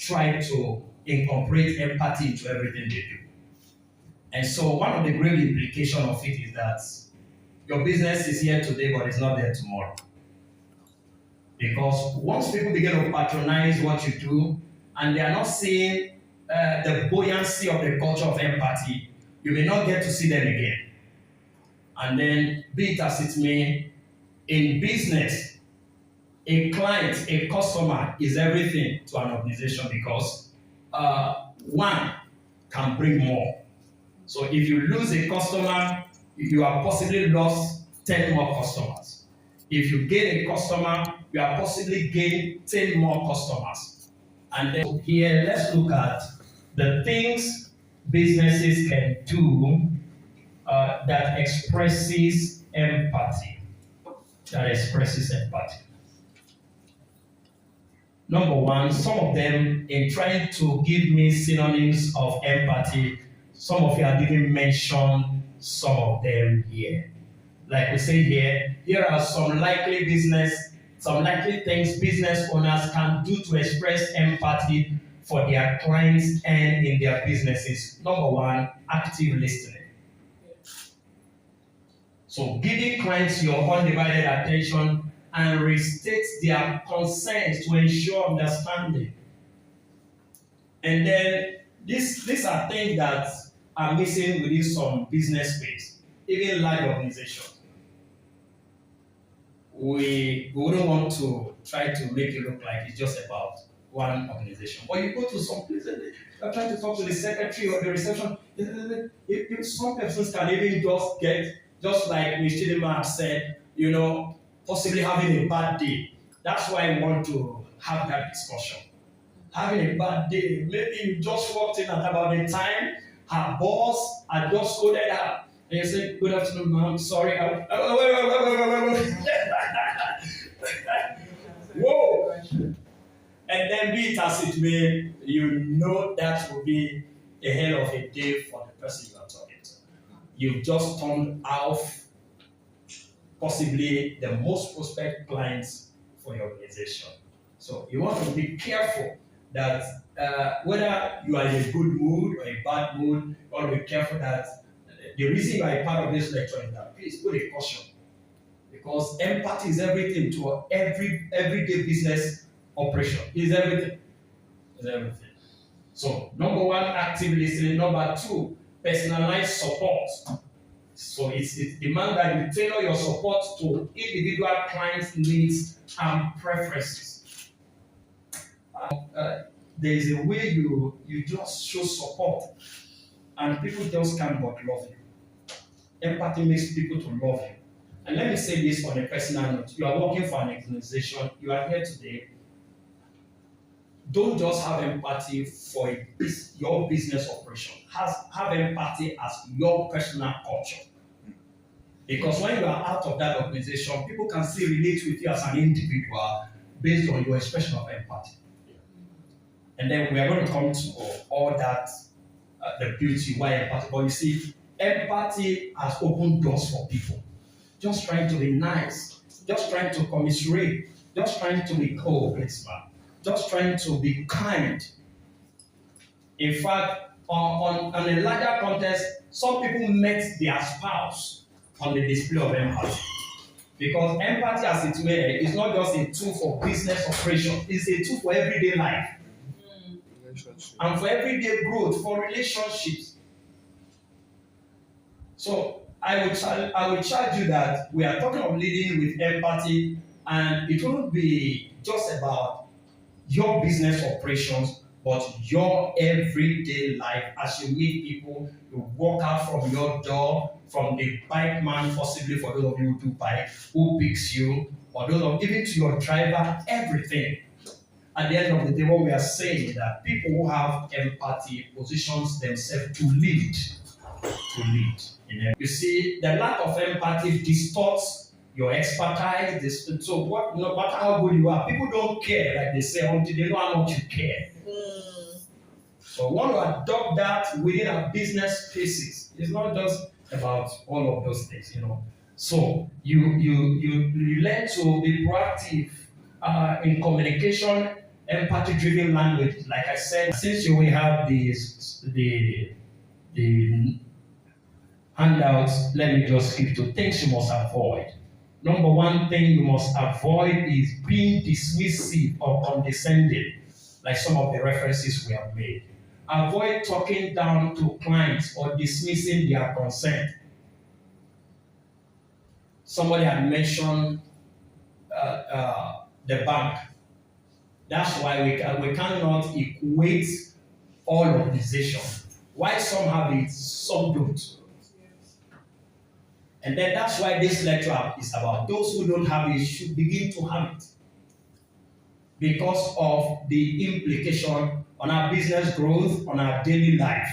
try to incorporate empathy into everything they do. And so one of the great implications of it is that your business is here today, but it's not there tomorrow. Because once people begin to patronize what you do, and they are not seeing the buoyancy of the culture of empathy, you may not get to see them again. And then, be it as it may, in business, a client, a customer is everything to an organization because one can bring more. So if you lose a customer, you have possibly lost 10 more customers. If you gain a customer, you have possibly gained 10 more customers. And then here, let's look at the things businesses can do that expresses empathy. Number one, some of them, in trying to give me synonyms of empathy, some of you have even mentioned some of them here. Like we say here are some likely things business owners can do to express empathy for their clients and in their businesses. Number one, active listening. So giving clients your undivided attention and restate their concerns to ensure understanding. And then these are things that are missing within some business space, even large organizations. We wouldn't want to try to make it look like it's just about one organization. But you go to some places, you're trying to talk to the secretary or the reception. If some persons can even just get, just like Ms. Chidima said, possibly having a bad day. That's why I want to have that discussion. Having a bad day. Maybe you just walked in at about the time her boss had just scolded her. And you say, "Good afternoon, ma'am. Sorry." Wait. Whoa! And then, be it as it may, that will be a hell of a day for the person you are talking to. You've just turned off possibly the most prospect clients for your organization. So you want to be careful that whether you are in a good mood or a bad mood, you want to be careful that the reason you are a part of this lecture is that please put a caution. Because empathy is everything to everyday business operation. It's everything. So, number one, active listening. Number two, personalized support. So it demands that you tailor your support to individual clients' needs and preferences. There is a way you just show support, and people just can't but love you. Empathy makes people to love you. And let me say this on a personal note. You are working for an organization, you are here today. Don't just have empathy for your business operation. Have empathy as your personal culture. Because when you are out of that organization, people can still relate with you as an individual based on your expression of empathy. And then we are going to come to all that, the beauty, why empathy. But you see, empathy has opened doors for people. Just trying to be nice, just trying to commiserate, just trying to be cold, just trying to be kind. In fact, on a larger context, some people met their spouse on the display of empathy. Because empathy, as it were, is not just a tool for business operation, it's a tool for everyday life. And for everyday growth, for relationships. So, I will charge you that we are talking of leading with empathy, and it won't be just about your business operations, but your everyday life. As you meet people, you walk out from your door, from the bike man, possibly for those of you who do bike, who picks you, or those of even to your driver, everything. At the end of the day, what we are saying is that people who have empathy positions themselves to lead. You see, the lack of empathy distorts your expertise. So no matter how good you are, people don't care, like they say, until they know how much you care. So we want to adopt that within our business spaces. It's not just about all of those things, So you learn to be proactive in communication, empathy-driven language. Like I said, since you will have the handouts, let me just skip to things you must avoid. Number one thing you must avoid is being dismissive or condescending, like some of the references we have made. Avoid talking down to clients or dismissing their concern. Somebody had mentioned the bank. That's why we cannot equate all organization. Why some have it, some don't. And then that's why this lecture is about those who don't have it should begin to have it. Because of the implication on our business growth, on our daily life.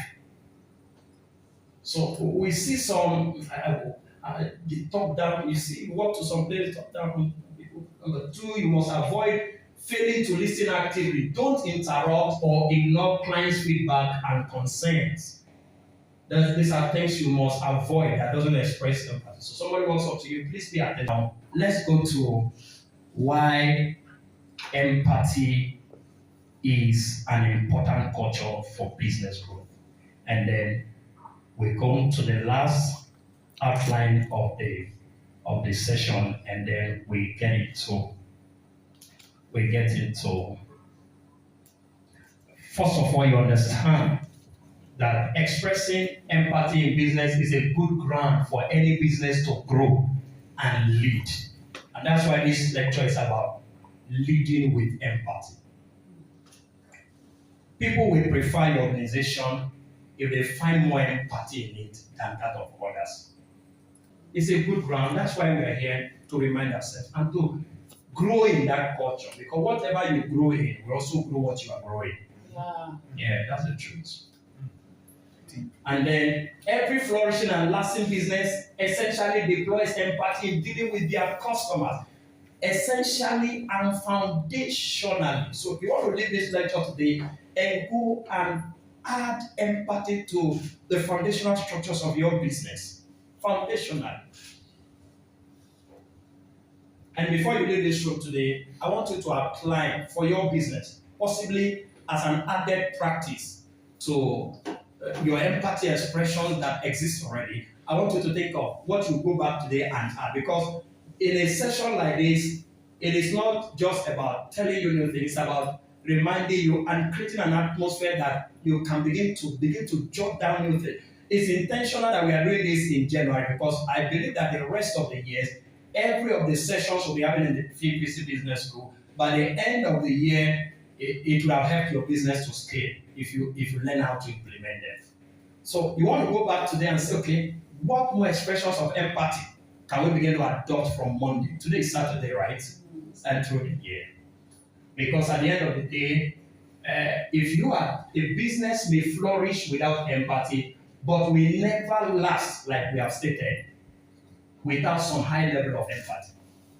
So we see some, the top down, you see, you walk to some place, top down. Number two, you must avoid failing to listen actively. Don't interrupt or ignore clients' feedback and concerns. These are things you must avoid that doesn't express empathy. So somebody walks up to you, please pay attention. Now, let's go to why empathy is an important culture for business growth. And then we come to the last outline of the session, and then we get into first of all, you understand that expressing empathy in business is a good ground for any business to grow and lead. And that's why this lecture is about leading with empathy. People will prefer your organization if they find more empathy in it than that of others. It's a good ground. That's why we are here, to remind ourselves and to grow in that culture. Because whatever you grow in, will also grow what you are growing. Yeah, that's the truth. And then every flourishing and lasting business essentially deploys empathy in dealing with their customers, essentially and foundationally. So if you want to leave this lecture today and go and add empathy to the foundational structures of your business, foundationally. And before you leave this room today, I want you to apply for your business, possibly as an added practice to your empathy expression that exists already. I want you to think of what you go back today and add, because in a session like this, it is not just about telling you new things, it's about reminding you and creating an atmosphere that you can begin to jot down new things. It's intentional that we are doing this in January, because I believe that the rest of the years, every of the sessions will be happening in the FBC Business School. By the end of the year, it will have helped your business to scale if you learn how to implement them. So you want to go back today and say, okay, what more expressions of empathy can we begin to adopt from Monday? Today is Saturday, right? And through the year. Because at the end of the day, if you are, a business may flourish without empathy, but will never last, like we have stated, without some high level of empathy.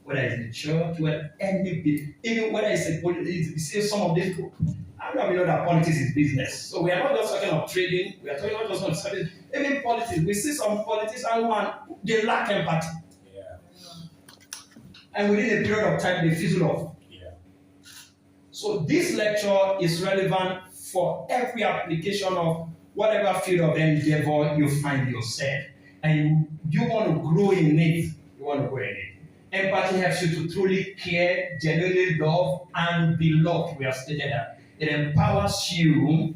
Whether it's in church, whether even whether it's a politics, you see some of these people, I don't know that politics is business. So we are not just talking of trading, we are talking not just of service, even politics. We see some politicians who they lack empathy. Yeah. And within a period of time, they fizzle off. Yeah. So this lecture is relevant for every application of whatever field of endeavor you find yourself. And you want to grow in it. You want to grow in it. Empathy helps you to truly care, genuinely love, and be loved. We have stated that. It empowers you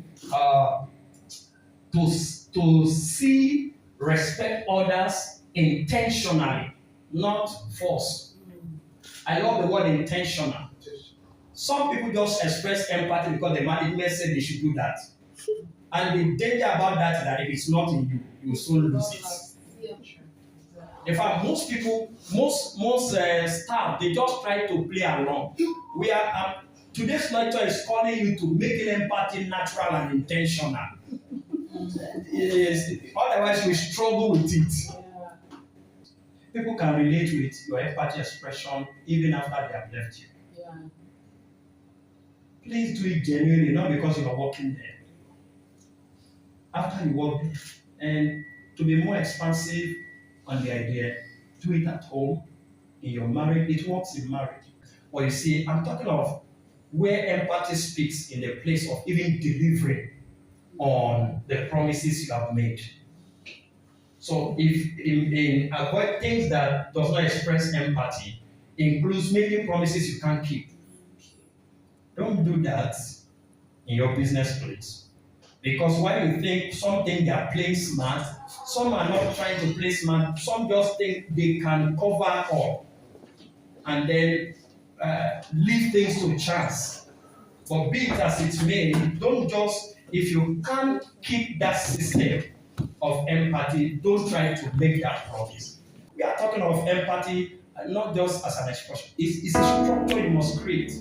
to see, respect others intentionally, not force. I love the word intentional. Some people just express empathy because the management said they should do that. And the danger about that is that if it's not in you, you will soon lose it. In fact, most people, most staff, they just try to play along. We are today's lecture is calling you to make empathy natural and intentional. Otherwise, we struggle with it. People can relate with your empathy expression even after they have left you. Yeah. Please do it genuinely, not because you are working there. After you work there, and to be more expansive on the idea, do it at home, in your marriage. It works in marriage. But you see, I'm talking of where empathy speaks in the place of even delivering on the promises you have made. So if in avoid things that does not express empathy includes making promises you can't keep. Don't do that in your business place. Because while you think something they are playing smart, some are not trying to play smart, some just think they can cover up and then leave things to chance. But be it as it may, don't just, if you can't keep that system of empathy, don't try to make that promise. We are talking of empathy not just as an expression, it's a structure you must create.